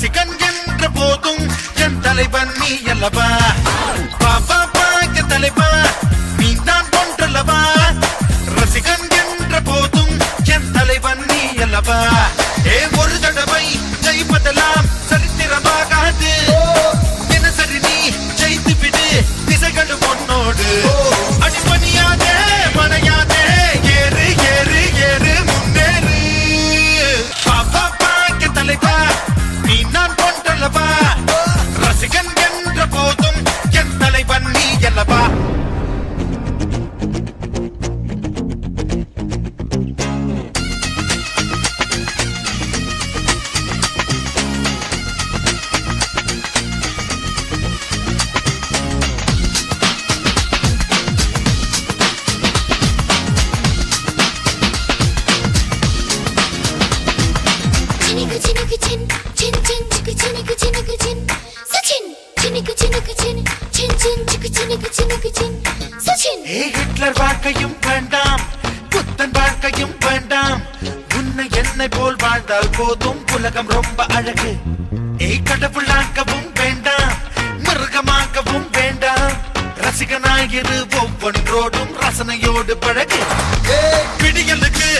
ரசிகன் என்ற போதும் என் தலைவன் நீ அல்லவா பாபா பாக்க தலைவா நீ தான் ஒன்றல்லவா ரசிகன் என்ற போதும் என் தலைவன் நீ அல்லவா ஒரு தடவை ஜெயிப்பதெல்லாம் சரித்திரமாகாது தினசரி நீ ஜெயித்து விடு திசைகள் பொன்னோடு அடிப்பணியாதே மனையாதே ஏறு ஏறு ஏறு முன்னேறு பாபா பாக்க தலைவா நீ நான் ஒன்றல்லவா ரசிகன் என்ற போதும் என் தலைவன் நீ அல்லவா ஹிட்லர் வாழ்க்கையும் வேண்டாம் புத்தன் வாழ்க்கையும் வேண்டாம் உன்னை என்னை போல் வாழ்ந்தால் போதும் உலகம் ரொம்ப அழகு கடவுளாகவும் வேண்டாம் மிருகமாகவும் வேண்டாம் ரசிகனாயிரு ஒவ்வொன்றோடும் ரசனையோடு பழகு விடியலுக்கு